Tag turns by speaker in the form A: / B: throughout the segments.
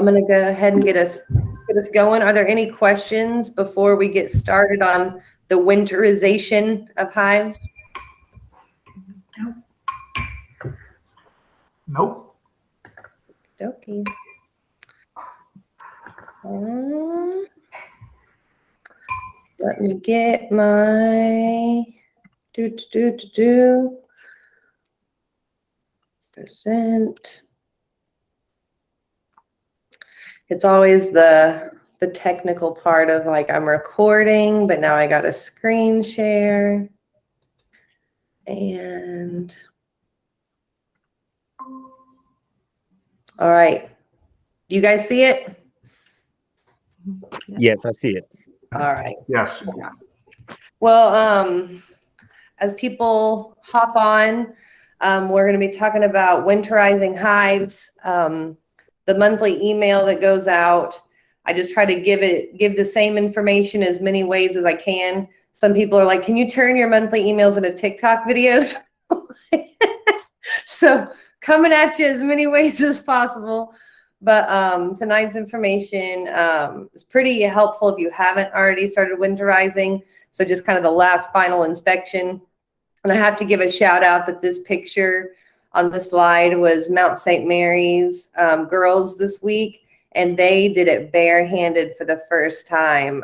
A: I'm going to go ahead and get us going. Are there any questions before we get started on the winterization of hives?
B: Nope.
A: Okay. Let me get my percent. It's always the technical part of like I'm recording, but now I got a screen share. And all right. You guys see it?
C: Yes, I see it.
A: All right.
B: Yes.
A: Well, as people hop on, we're going to be talking about winterizing hives. The monthly email that goes out, I just try to give the same information as many ways as I can. Some people are like, can you turn your monthly emails into TikTok videos? So coming at you as many ways as possible. But tonight's information is pretty helpful if you haven't already started winterizing. So just kind of the last final inspection. And I have to give a shout out that this picture on the slide was Mount St. Mary's girls this week, and they did it barehanded for the first time.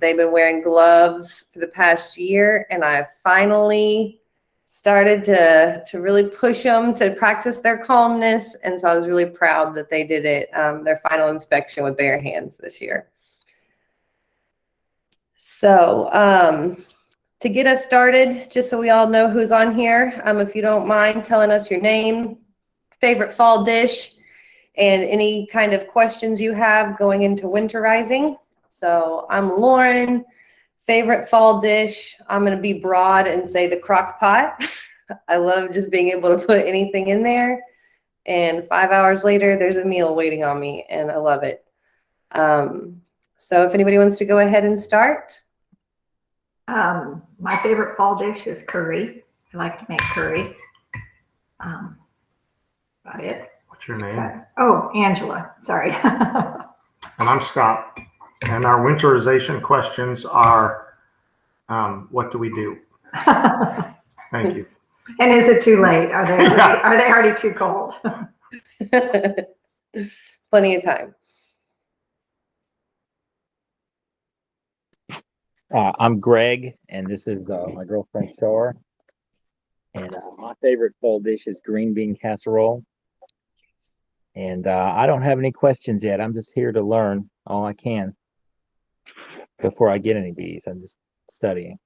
A: They've been wearing gloves for the past year, and I finally started to really push them to practice their calmness. And so I was really proud that they did it, their final inspection with bare hands this year. So to get us started, just so we all know who's on here, if you don't mind telling us your name, favorite fall dish, and any kind of questions you have going into winterizing. So I'm Lauren. Favorite fall dish, I'm going to be broad and say the crock pot. I love just being able to put anything in there. And 5 hours later, there's a meal waiting on me, and I love it. So if anybody wants to go ahead and start.
D: My favorite fall dish is curry. I like to make curry. About it.
B: What's your name?
D: Oh, Angela. Sorry.
B: And I'm Scott. And our winterization questions are, what do we do? Thank you.
D: And is it too late? Are they already too cold?
A: Plenty of time.
C: I'm Greg, and this is my girlfriend Shar. And my favorite fall dish is green bean casserole. And I don't have any questions yet. I'm just here to learn all I can before I get any bees. I'm just studying.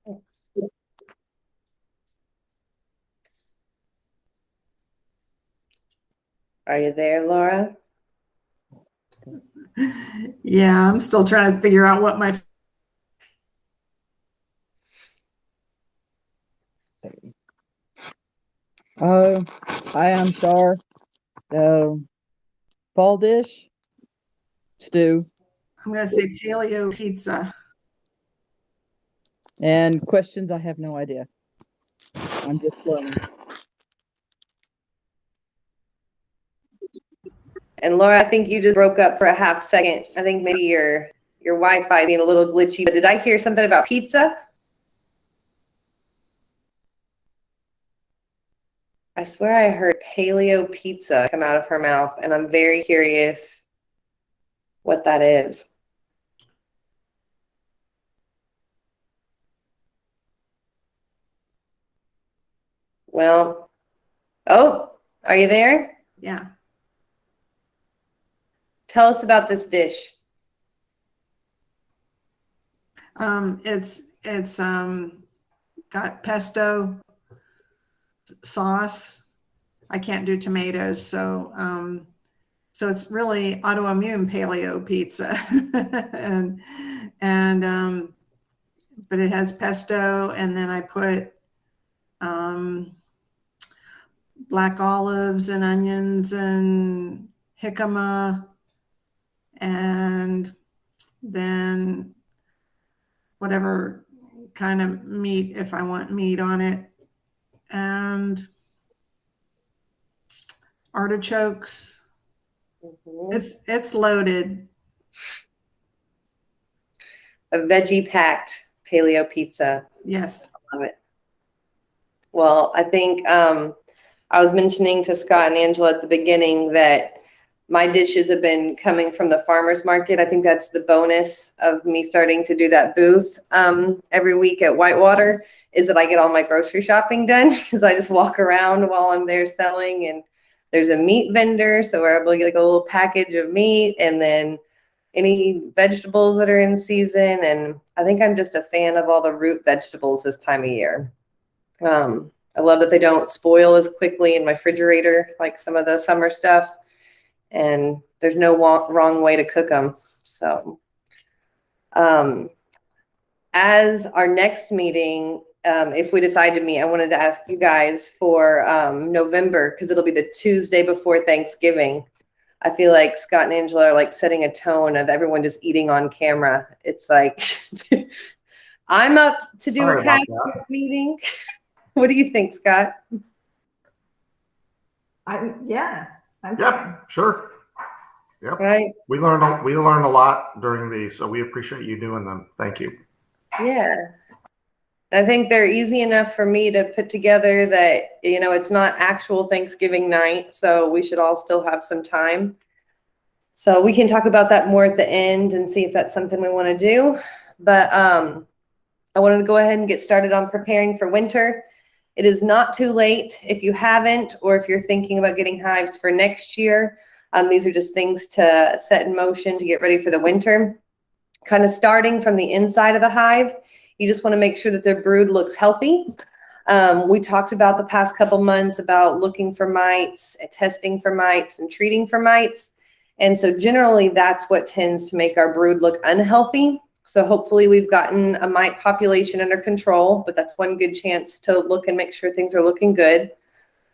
A: Thanks. Are you there, Laura?
E: Yeah, I'm still trying to figure out what my
F: Hi, I'm Shar. Fall dish, stew.
E: I'm going to say paleo pizza.
F: And questions, I have no idea. I'm just learning.
A: And Laura, I think you just broke up for a half second. I think maybe your Wi-Fi being a little glitchy, but did I hear something about pizza? I swear I heard paleo pizza come out of her mouth, and I'm very curious what that is. Well, oh, are you there?
E: Yeah.
A: Tell us about this dish.
E: It's got pesto sauce. I can't do tomatoes, so it's really autoimmune paleo pizza, and but it has pesto, and then I put black olives and onions and jicama, and then whatever kind of meat, if I want meat on it, and artichokes,
A: Mhm.
E: It's loaded.
A: A veggie packed paleo pizza.
E: Yes.
A: Love it. Well, I think I was mentioning to Scott and Angela at the beginning that my dishes have been coming from the farmer's market. I think that's the bonus of me starting to do that booth every week at Whitewater, is that I get all my grocery shopping done because I just walk around while I'm there selling. And there's a meat vendor, so we're able to get like a little package of meat and then any vegetables that are in season. And I think I'm just a fan of all the root vegetables this time of year. I love that they don't spoil as quickly in my refrigerator like some of the summer stuff, and there's no wrong way to cook them. So as our next meeting, if we decide to meet, I wanted to ask you guys for November, because it'll be the Tuesday before Thanksgiving. I feel like Scott and Angela are like setting a tone of everyone just eating on camera. It's like I'm up to do
B: Sorry
A: a
B: about
A: cabinet meeting. What do you think, Scott?
D: Yeah.
B: Yep, sure. Yep.
A: Right?
B: We learned a lot during these, so we appreciate you doing them. Thank you.
A: Yeah. I think they're easy enough for me to put together that, you know, it's not actual Thanksgiving night, so we should all still have some time. So we can talk about that more at the end and see if that's something we want to do. But I wanted to go ahead and get started on preparing for winter. It is not too late if you haven't, or if you're thinking about getting hives for next year. These are just things to set in motion to get ready for the winter. Kind of starting from the inside of the hive, you just want to make sure that their brood looks healthy. We talked about the past couple months about looking for mites, testing for mites, and treating for mites. And so generally that's what tends to make our brood look unhealthy. So hopefully we've gotten a mite population under control, but that's one good chance to look and make sure things are looking good.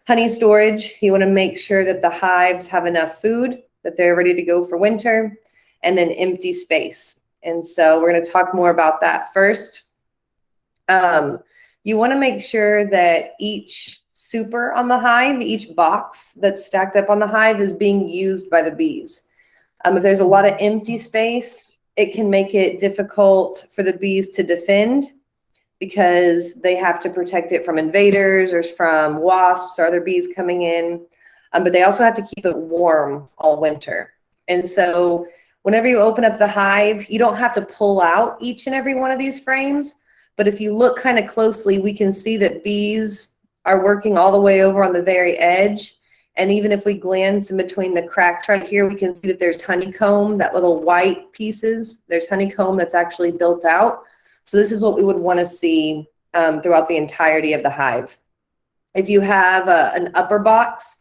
A: Honey storage, you want to make sure that the hives have enough food, that they're ready to go for winter, and then empty space. And so we're going to talk more about that first. You want to make sure that each super on the hive, each box that's stacked up on the hive, is being used by the bees. If there's a lot of empty space, it can make it difficult for the bees to defend, because they have to protect it from invaders or from wasps or other bees coming in. But they also have to keep it warm all winter. And so whenever you open up the hive, you don't have to pull out each and every one of these frames. But if you look kind of closely, we can see that bees are working all the way over on the very edge. And even if we glance in between the cracks right here, we can see that there's honeycomb, that little white pieces. There's honeycomb that's actually built out. So this is what we would want to see throughout the entirety of the hive. If you have an upper box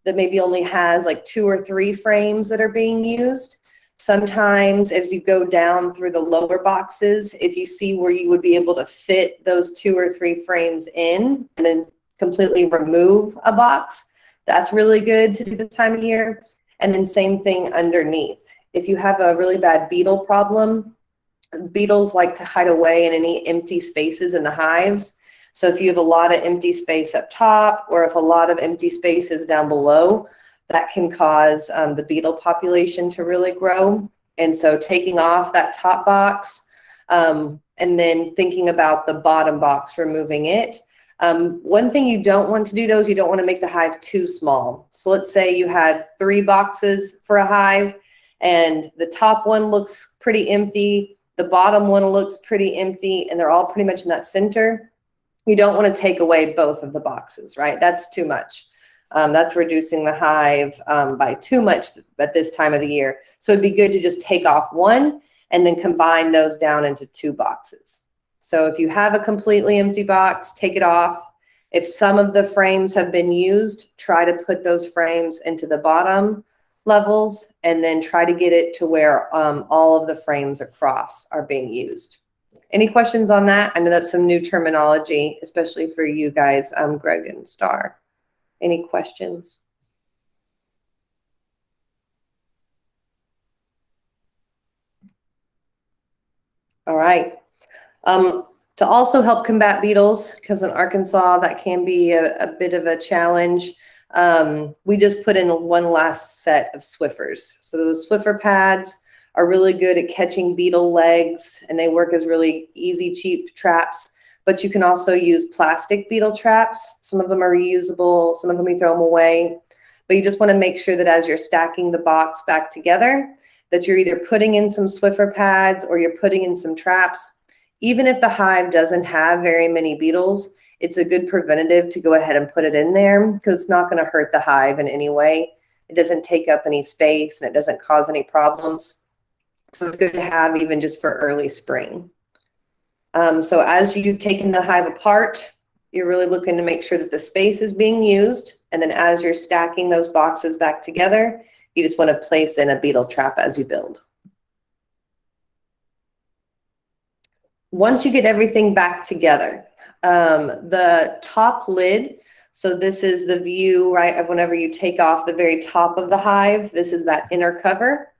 A: that maybe only has like 2 or 3 frames that are being used, sometimes as you go down through the lower boxes, if you see where you would be able to fit those 2 or 3 frames in and then completely remove a box, that's really good to do this time of year. And then same thing underneath. If you have a really bad beetle problem, beetles like to hide away in any empty spaces in the hives. So if you have a lot of empty space up top, or if a lot of empty space is down below, that can cause the beetle population to really grow. And so taking off that top box and then thinking about the bottom box, removing it. One thing you don't want to do though is you don't want to make the hive too small. So let's say you had 3 boxes for a hive and the top one looks pretty empty, the bottom one looks pretty empty, and they're all pretty much in that center. You don't want to take away both of the boxes, right? That's too much. That's reducing the hive by too much at this time of the year. So it'd be good to just take off one and then combine those down into 2 boxes. So if you have a completely empty box, take it off. If some of the frames have been used, try to put those frames into the bottom levels and then try to get it to where all of the frames across are being used. Any questions on that? I know that's some new terminology, especially for you guys, Greg and Star. Any questions? All right. To also help combat beetles, because in Arkansas that can be a bit of a challenge, we just put in one last set of Swiffers. So those Swiffer pads are really good at catching beetle legs, and they work as really easy, cheap traps. But you can also use plastic beetle traps. Some of them are reusable, some of them you throw them away. But you just want to make sure that as you're stacking the box back together, that you're either putting in some Swiffer pads or you're putting in some traps. Even if the hive doesn't have very many beetles, it's a good preventative to go ahead and put it in there, because it's not going to hurt the hive in any way. It doesn't take up any space and it doesn't cause any problems. So it's good to have even just for early spring. So as you've taken the hive apart, you're really looking to make sure that the space is being used. And then as you're stacking those boxes back together, you just want to place in a beetle trap as you build. Once you get everything back together, the top lid, so this is the view, right, of whenever you take off the very top of the hive, this is that inner cover.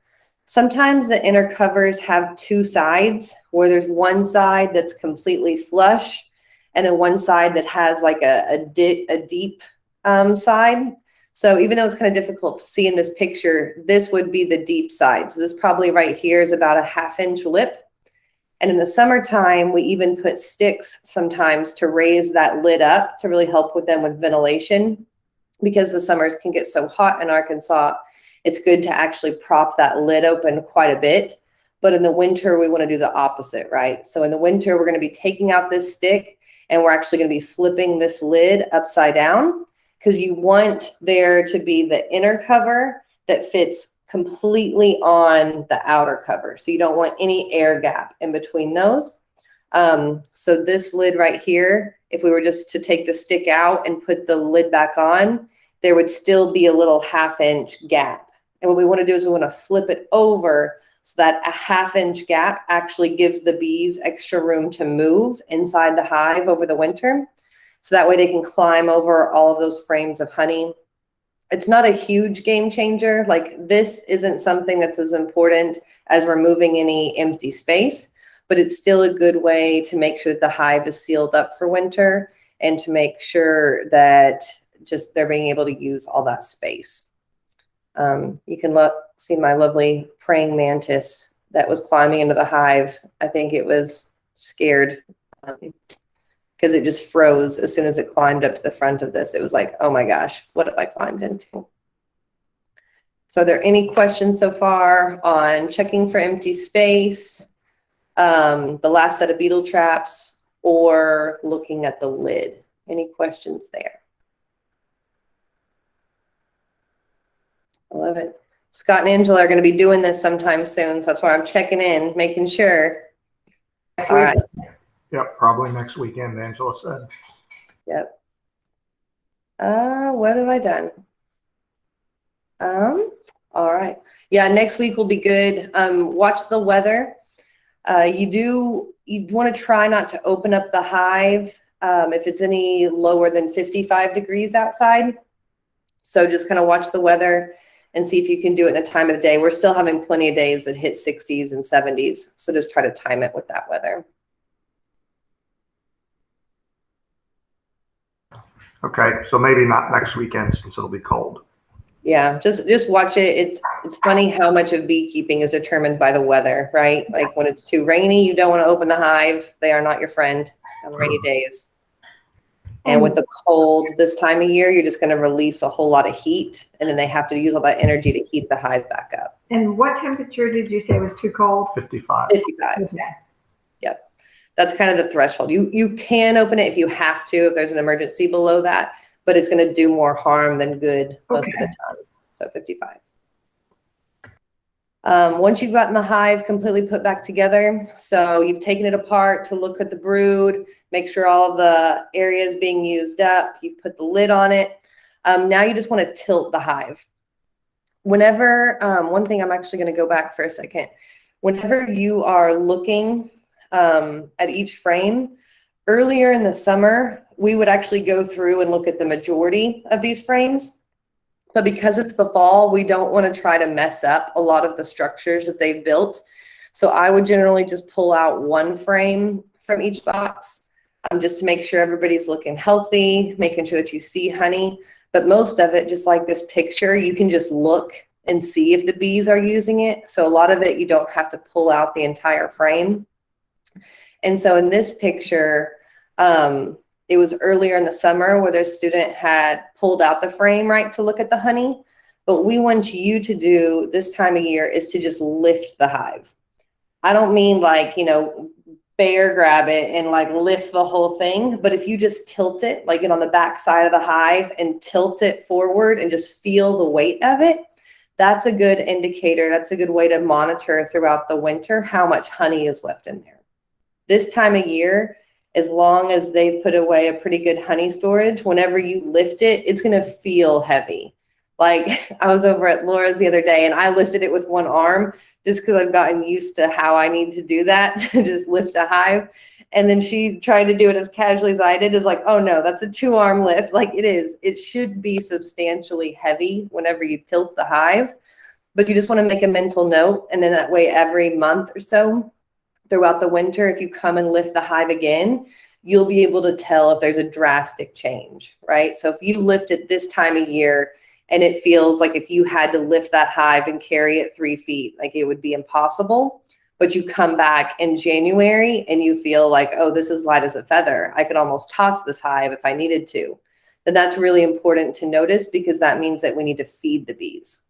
A: Sometimes the inner covers have two sides, where there's one side that's completely flush and then one side that has like a deep side. So even though it's kind of difficult to see in this picture, this would be the deep side. So this probably right here is about a 1/2 inch lip. And in the summertime, we even put sticks sometimes to raise that lid up to really help with them with ventilation, because the summers can get so hot in Arkansas. It's good to actually prop that lid open quite a bit. But in the winter, we want to do the opposite, right? So in the winter, we're going to be taking out this stick and we're actually going to be flipping this lid upside down, because you want there to be the inner cover that fits completely on the outer cover. So you don't want any air gap in between those. So this lid right here, if we were just to take the stick out and put the lid back on, there would still be a little 1/2 inch gap. And what we want to do is we want to flip it over so that a 1/2 inch gap actually gives the bees extra room to move inside the hive over the winter. So that way they can climb over all of those frames of honey. It's not a huge game changer. Like, this isn't something that's as important as removing any empty space, but it's still a good way to make sure that the hive is sealed up for winter and to make sure that just they're being able to use all that space. You can see my lovely praying mantis that was climbing into the hive. I think it was scared because it just froze as soon as it climbed up to the front of this. It was like, oh my gosh, what have I climbed into? So are there any questions so far on checking for empty space, the last set of beetle traps, or looking at the lid? Any questions there? I love it. Scott and Angela are going to be doing this sometime soon, so that's why I'm checking in, making sure. All right.
B: Yep, probably next weekend, Angela said.
A: Yep. What have I done? All right. Yeah, next week will be good. Watch the weather. You want to try not to open up the hive if it's any lower than 55 degrees outside. So just kind of watch the weather and see if you can do it in a time of the day. We're still having plenty of days that hit 60s and 70s. So just try to time it with that weather.
B: Okay, so maybe not next weekend since it'll be cold.
A: Yeah, just watch it. It's funny how much of beekeeping is determined by the weather, right? Like when it's too rainy, you don't want to open the hive. They are not your friend on rainy days. And with the cold this time of year, you're just going to release a whole lot of heat, and then they have to use all that energy to heat the hive back up.
D: And what temperature did you say was too cold?
B: 55.
A: 55.
D: Okay.
A: Yep. That's kind of the threshold. You can open it if you have to, if there's an emergency below that, but it's going to do more harm than good most of the time. So 55. Once you've gotten the hive completely put back together, so you've taken it apart to look at the brood, make sure all of the areas being used up, you've put the lid on it. Now you just want to tilt the hive. Whenever, one thing, I'm actually going to go back for a second. Whenever you are looking at each frame, earlier in the summer, we would actually go through and look at the majority of these frames. But because it's the fall, we don't want to try to mess up a lot of the structures that they've built. So I would generally just pull out one frame from each box just to make sure everybody's looking healthy, making sure that you see honey. but most of it, just like this picture, you can just look and see if the bees are using it. So a lot of it, you don't have to pull out the entire frame. And so in this picture, it was earlier in the summer where their student had pulled out the frame, right, to look at the honey. But what we want you to do this time of year is to just lift the hive. I don't mean like, you know, bear grab it and like lift the whole thing, but if you just tilt it, like get on the back side of the hive and tilt it forward and just feel the weight of it, that's a good indicator. That's a good way to monitor throughout the winter how much honey is left in there. This time of year, as long as they put away a pretty good honey storage, whenever you lift it, it's going to feel heavy. Like I was over at Laura's the other day and I lifted it with one arm just because I've gotten used to how I need to do that, to just lift a hive. And then she tried to do it as casually as I did. Is like, oh no, that's a 2-arm lift. Like it is. It should be substantially heavy whenever you tilt the hive, but you just want to make a mental note. And then that way, every month or so throughout the winter, if you come and lift the hive again, you'll be able to tell if there's a drastic change, right? So if you lift it this time of year and it feels like if you had to lift that hive and carry it 3 feet, like it would be impossible, but you come back in January and you feel like, oh, this is light as a feather. I could almost toss this hive if I needed to. Then that's really important to notice, because that means that we need to feed the bees.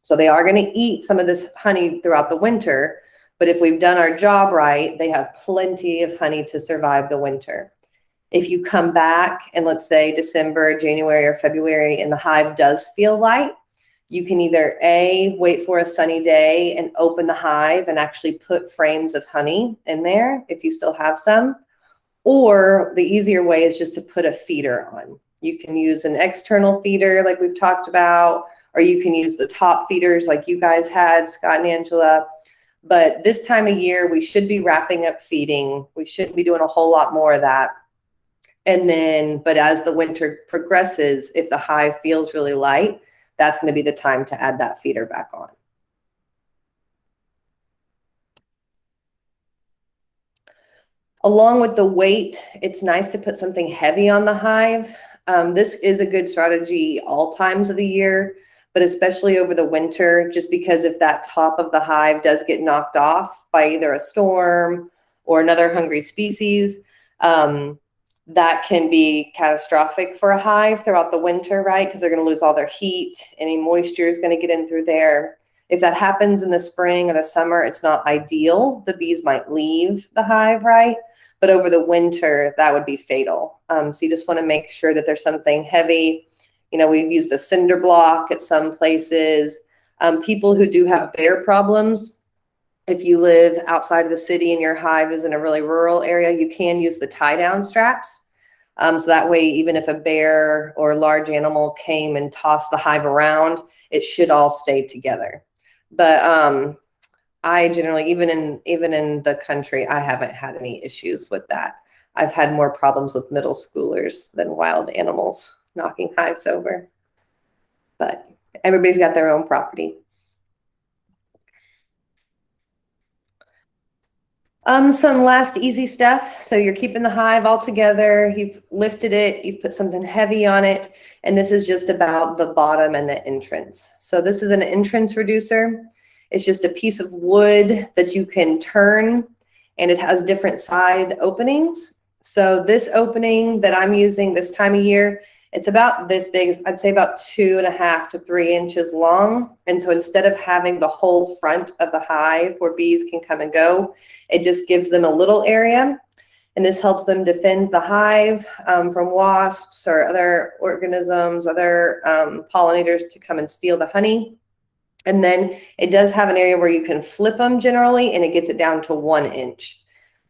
A: So they are going to eat some of this honey throughout the winter, but if we've done our job right, they have plenty of honey to survive the winter. If you come back and let's say December, January, or February, and the hive does feel light, you can either A, wait for a sunny day and open the hive and actually put frames of honey in there if you still have some, or the easier way is just to put a feeder on. You can use an external feeder like we've talked about, or you can use the top feeders like you guys had, Scott and Angela. But this time of year, we should be wrapping up feeding. We shouldn't be doing a whole lot more of that. And then, but as the winter progresses, if the hive feels really light, that's going to be the time to add that feeder back on. Along with the weight, it's nice to put something heavy on the hive. This is a good strategy all times of the year, but especially over the winter, just because if that top of the hive does get knocked off by either a storm or another hungry species, that can be catastrophic for a hive throughout the winter, right? Because they're going to lose all their heat. Any moisture is going to get in through there. If that happens in the spring or the summer, it's not ideal. The bees might leave the hive, right? But over the winter, that would be fatal. So you just want to make sure that there's something heavy. You know, we've used a cinder block at some places. People who do have bear problems, if you live outside of the city and your hive is in a really rural area, you can use the tie-down straps. So that way, even if a bear or a large animal came and tossed the hive around, it should all stay together. But I generally, even in the country, I haven't had any issues with that. I've had more problems with middle schoolers than wild animals knocking hives over. But everybody's got their own property. Some last easy stuff. So you're keeping the hive all together. You've lifted it. You've put something heavy on it. And this is just about the bottom and the entrance. So this is an entrance reducer. It's just a piece of wood that you can turn, and it has different side openings. So this opening that I'm using this time of year, it's about this big. I'd say about 2.5 to 3 inches long. And so instead of having the whole front of the hive where bees can come and go, it just gives them a little area. And this helps them defend the hive from wasps or other organisms, other pollinators to come and steal the honey. And then it does have an area where you can flip them generally, and it gets it down to 1 inch.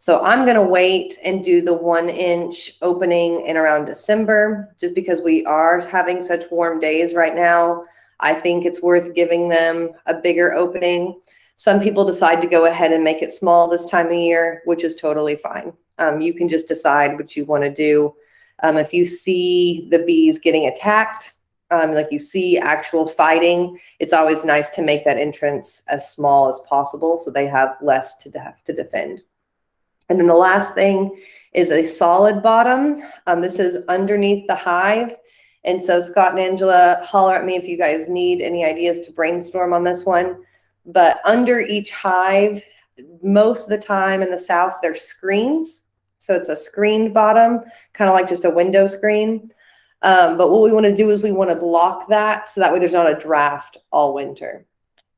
A: So I'm going to wait and do the 1 inch opening in around December, just because we are having such warm days right now. I think it's worth giving them a bigger opening. Some people decide to go ahead and make it small this time of year, which is totally fine. You can just decide what you want to do. If you see the bees getting attacked, like you see actual fighting, it's always nice to make that entrance as small as possible so they have less to have to defend. And then the last thing is a solid bottom. This is underneath the hive. And so Scott and Angela, holler at me if you guys need any ideas to brainstorm on this one. But under each hive, most of the time in the South, there's screens. So it's a screened bottom, kind of like just a window screen. But what we want to do is we want to block that so that way there's not a draft all winter.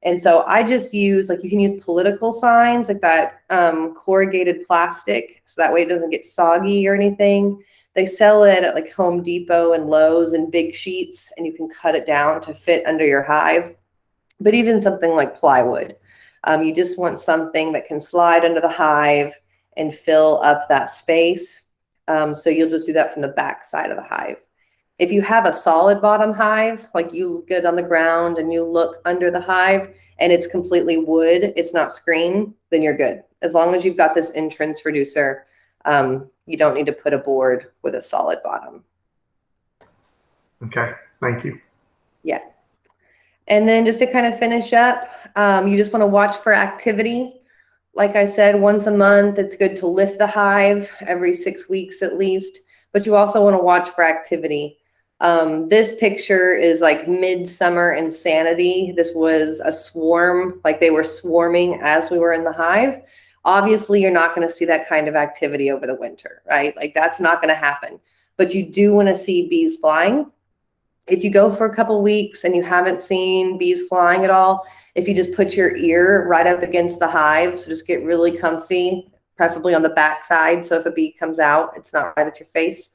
A: And so I just use, like, you can use political signs like that, corrugated plastic, so that way it doesn't get soggy or anything. They sell it at like Home Depot and Lowe's in big sheets, and you can cut it down to fit under your hive. But even something like plywood, you just want something that can slide under the hive and fill up that space. So you'll just do that from the back side of the hive. If you have a solid bottom hive, like you get on the ground and you look under the hive and it's completely wood, it's not screen, then you're good. As long as you've got this entrance reducer, you don't need to put a board with a solid bottom.
B: Okay, thank you.
A: Yeah. And then just to kind of finish up, you just want to watch for activity. Like I said, once a month, it's good to lift the hive every 6 weeks at least, but you also want to watch for activity. This picture is like midsummer insanity. This was a swarm, like they were swarming as we were in the hive. Obviously, you're not going to see that kind of activity over the winter, right? Like that's not going to happen, but you do want to see bees flying. If you go for a couple weeks and you haven't seen bees flying at all, if you just put your ear right up against the hive, so just get really comfy, preferably on the back side. So if a bee comes out, it's not right at your face.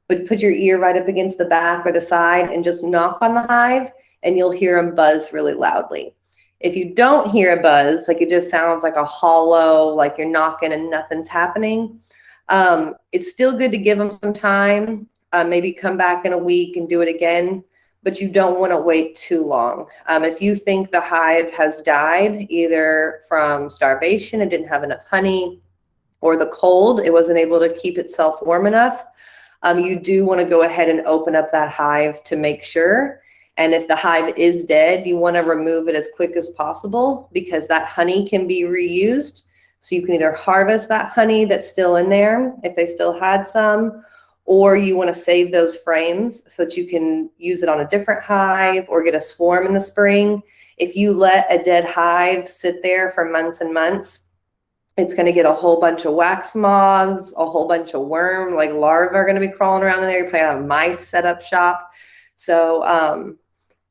A: But put your ear right up against the back or the side and just knock on the hive and you'll hear them buzz really loudly. If you don't hear a buzz, like it just sounds like a hollow, like you're knocking and nothing's happening, it's still good to give them some time. Maybe come back in a week and do it again, but you don't want to wait too long. If you think the hive has died, either from starvation, it didn't have enough honey, or the cold, it wasn't able to keep itself warm enough, you do want to go ahead and open up that hive to make sure. And if the hive is dead, you want to remove it as quick as possible because that honey can be reused. So you can either harvest that honey that's still in there if they still had some, or you want to save those frames so that you can use it on a different hive or get a swarm in the spring. If you let a dead hive sit there for months and months, it's going to get a whole bunch of wax moths, a whole bunch of worm, like larvae are going to be crawling around in there. You're probably going to have mice set up shop. So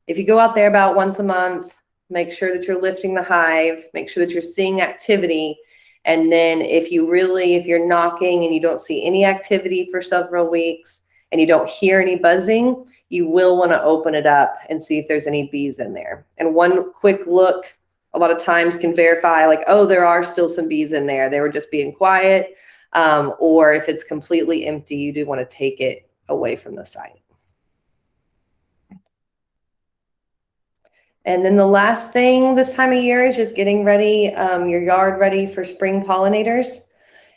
A: if you go out there about once a month, make sure that you're lifting the hive, make sure that you're seeing activity. And then if you're knocking and you don't see any activity for several weeks and you don't hear any buzzing, you will want to open it up and see if there's any bees in there. And one quick look a lot of times can verify like, oh, there are still some bees in there. They were just being quiet. Or if it's completely empty, you do want to take it away from the site. And then the last thing this time of year is just getting ready, your yard ready for spring pollinators.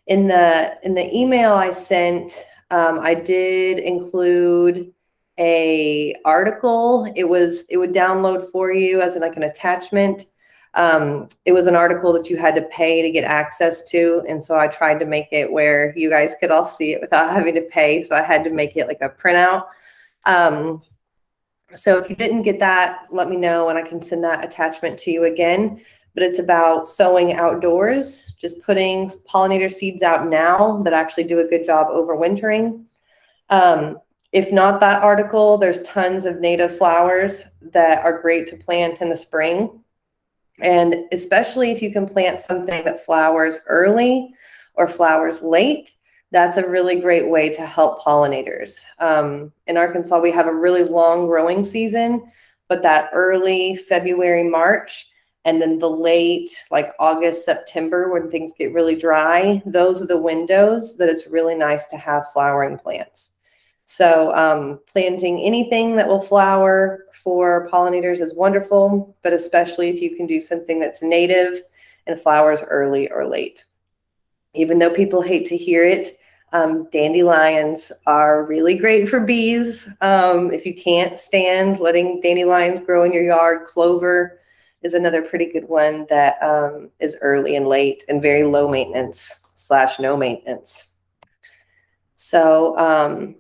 A: In the email I sent, I did include a article. It would download for you as like an attachment. It was an article that you had to pay to get access to. And so I tried to make it where you guys could all see it without having to pay. So I had to make it like a printout. So if you didn't get that, let me know and I can send that attachment to you again. But it's about sowing outdoors, just putting pollinator seeds out now that actually do a good job overwintering. If not that article, there's tons of native flowers that are great to plant in the spring. And especially if you can plant something that flowers early or flowers late, that's a really great way to help pollinators. In Arkansas, we have a really long growing season, but that early February, March, and then the late like August, September, when things get really dry, those are the windows that it's really nice to have flowering plants. So planting anything that will flower for pollinators is wonderful, but especially if you can do something that's native and flowers early or late. Even though people hate to hear it, dandelions are really great for bees. If you can't stand letting dandelions grow in your yard, clover is another pretty good one that is early and late and very low maintenance / no maintenance. So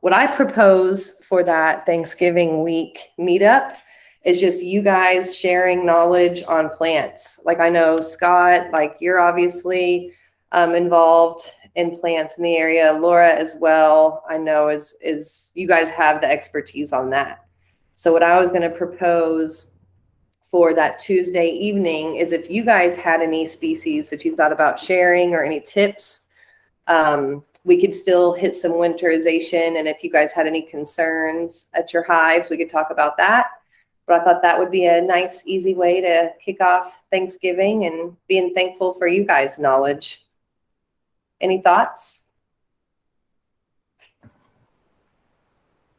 A: what I propose for that Thanksgiving week meetup is just you guys sharing knowledge on plants. Like I know Scott, like you're obviously involved in plants in the area. Laura as well, I know is you guys have the expertise on that. So what I was going to propose for that Tuesday evening is if you guys had any species that you thought about sharing or any tips, we could still hit some winterization. And if you guys had any concerns at your hives, we could talk about that. But I thought that would be a nice, easy way to kick off Thanksgiving and being thankful for you guys' knowledge. Any thoughts?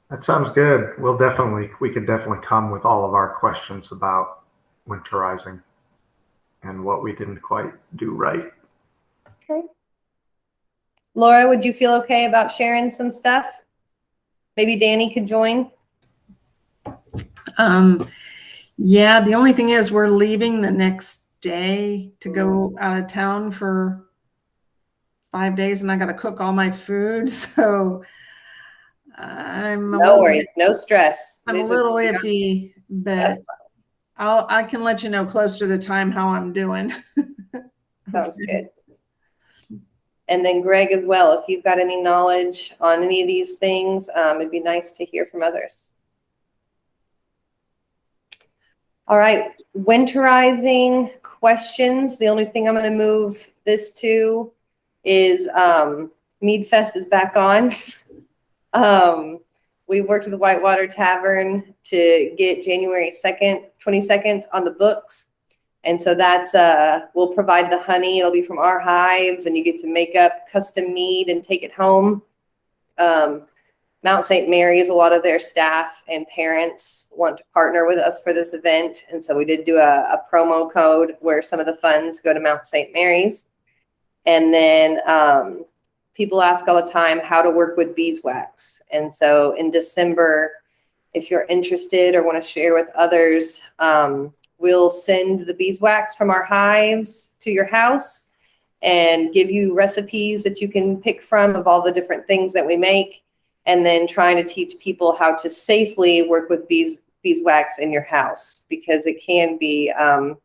B: That sounds good. We could definitely come with all of our questions about winterizing and what we didn't quite do right.
A: Okay. Laura, would you feel okay about sharing some stuff? Maybe Danny could join.
E: Yeah, the only thing is we're leaving the next day to go out of town for 5 days and I got to cook all my food. So
A: No worries, no stress.
E: I'm a little iffy, but I can let you know close to the time how I'm doing.
A: Sounds good. And then Greg as well, if you've got any knowledge on any of these things, it'd be nice to hear from others. All right, winterizing questions. The only thing I'm going to move this to is Mead Fest is back on. We've worked with the Whitewater Tavern to get January 22nd on the books. And so that's, we'll provide the honey. It'll be from our hives and you get to make up custom mead and take it home. Mount St. Mary's, a lot of their staff and parents want to partner with us for this event. And so we did do a promo code where some of the funds go to Mount St. Mary's. And then people ask all the time how to work with beeswax. And so in December, if you're interested or want to share with others, we'll send the beeswax from our hives to your house and give you recipes that you can pick from of all the different things that we make. And then trying to teach people how to safely work with beeswax in your house, because it can be a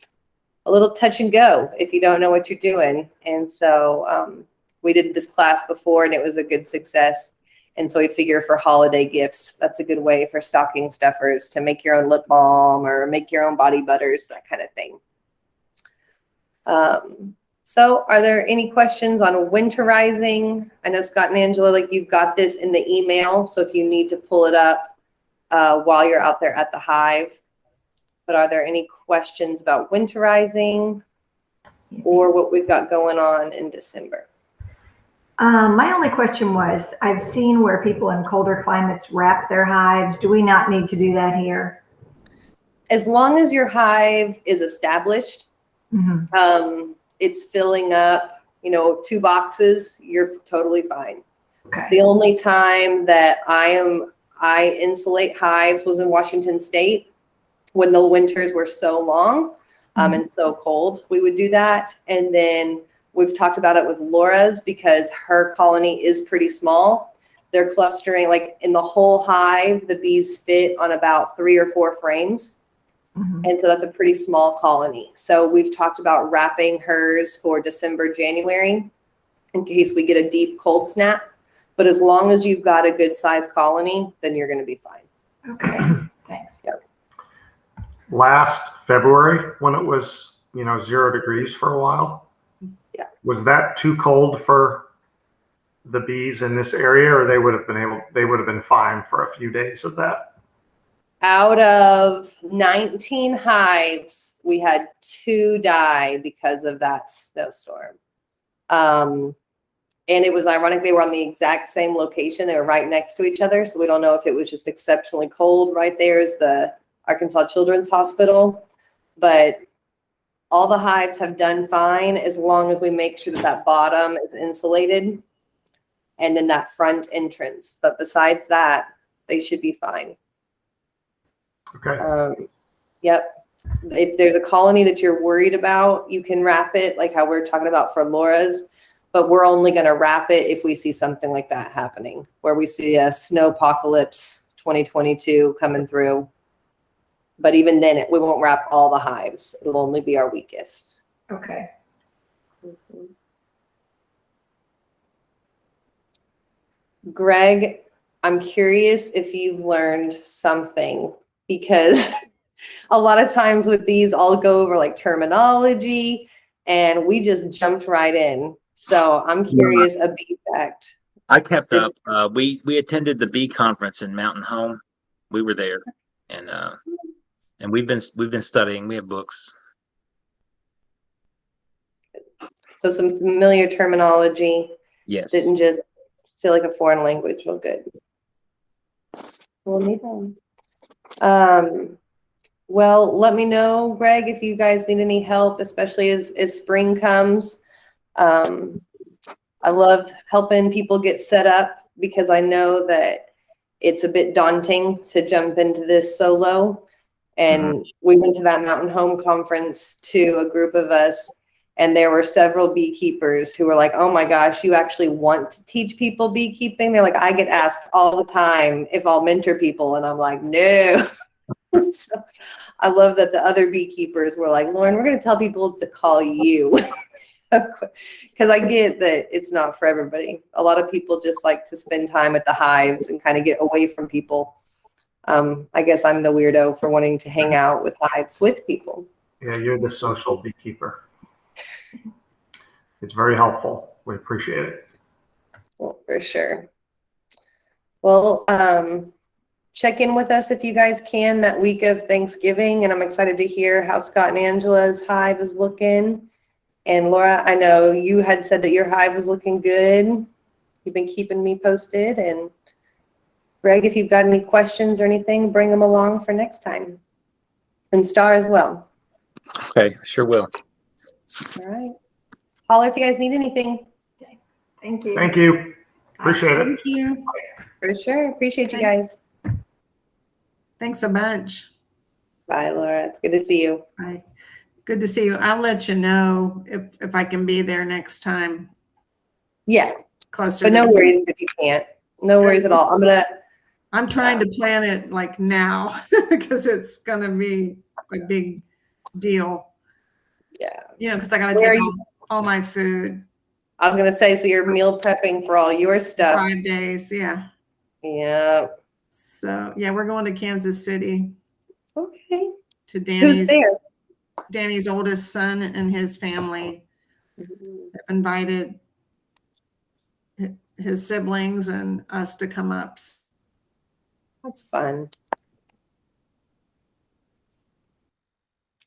A: little touch and go if you don't know what you're doing. And so we did this class before and it was a good success. And so we figure for holiday gifts, that's a good way for stocking stuffers to make your own lip balm or make your own body butters, that kind of thing. So are there any questions on winterizing? I know Scott and Angela, like you've got this in the email. So if you need to pull it up while you're out there at the hive, but are there any questions about winterizing or what we've got going on in December?
D: My only question was, I've seen where people in colder climates wrap their hives. Do we not need to do that here?
A: As long as your hive is established, it's filling up, 2 boxes, you're totally fine.
D: Okay.
A: The only time that I insulate hives was in Washington State when the winters were so long and so cold. We would do that. And then we've talked about it with Laura's because her colony is pretty small. They're clustering, like in the whole hive, the bees fit on about 3 or 4 frames. And so that's a pretty small colony. So we've talked about wrapping hers for December, January, in case we get a deep cold snap. But as long as you've got a good size colony, then you're going to be fine.
D: Okay, thanks.
A: Yep.
B: Last February, when it was, 0 degrees for a while, was that too cold for the bees in this area, or they would have been fine for a few days of that?
A: Out of 19 hives, we had 2 die because of that snowstorm. And it was ironic, they were on the exact same location. They were right next to each other. So we don't know if it was just exceptionally cold. Right there is the Arkansas Children's Hospital. But all the hives have done fine as long as we make sure that that bottom is insulated and then that front entrance. But besides that, they should be fine.
B: Okay.
A: Yep. If there's a colony that you're worried about, you can wrap it like how we're talking about for Laura's. but we're only going to wrap it if we see something like that happening, where we see a snow apocalypse 2022 coming through. But even then, we won't wrap all the hives. It'll only be our weakest.
D: Okay.
A: Greg, I'm curious if you've learned something, because a lot of times with these, I'll go over like terminology and we just jumped right in. So I'm curious, a bee fact.
C: I kept up. We attended the bee conference in Mountain Home. We were there, and we've been studying. We have books.
A: So some familiar terminology.
C: Yes.
A: Didn't just feel like a foreign language. Well, good. We'll need them. Well, let me know, Greg, if you guys need any help, especially as spring comes. I love helping people get set up, because I know that it's a bit daunting to jump into this solo. And we went to that Mountain Home conference to a group of us, and there were several beekeepers who were like, oh my gosh, you actually want to teach people beekeeping? They're like, I get asked all the time if I'll mentor people. And I'm like, no. So I love that the other beekeepers were like, Lauren, we're going to tell people to call you. Because I get that it's not for everybody. A lot of people just like to spend time at the hives and kind of get away from people. I guess I'm the weirdo for wanting to hang out with hives with people.
B: Yeah, you're the social beekeeper. It's very helpful. We appreciate it.
A: Well, for sure. Well, check in with us if you guys can that week of Thanksgiving, and I'm excited to hear how Scott and Angela's hive is looking. And Laura, I know you had said that your hive was looking good. You've been keeping me posted. And Greg, if you've got any questions or anything, bring them along for next time. And Star as well.
C: Okay, sure will.
A: All right. Holler if you guys need anything.
D: Thank you.
B: Thank you. Appreciate it.
E: Thank you.
A: For sure. Appreciate you
E: Thanks.
A: guys.
E: Thanks a bunch.
A: Bye, Laura. It's good to see you.
E: Bye. Good to see you. I'll let you know if I can be there next time.
A: Yeah.
E: Closer.
A: But no worries if you can't. No worries at all.
E: I'm trying to plan it like now because it's going to be a big deal.
A: Yeah.
E: You know, because I got to take all my food.
A: I was going to say, so you're meal prepping for all your stuff.
E: 5 days. Yeah.
A: Yeah.
E: So, yeah, we're going to Kansas City.
A: Okay.
E: To Danny's.
A: Who's there?
E: Danny's oldest son and his family have invited his siblings and us to come up.
A: That's fun.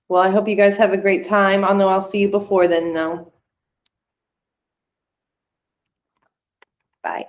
A: Well, I hope you guys have a great time. I'll know I'll see you before then, though. Bye.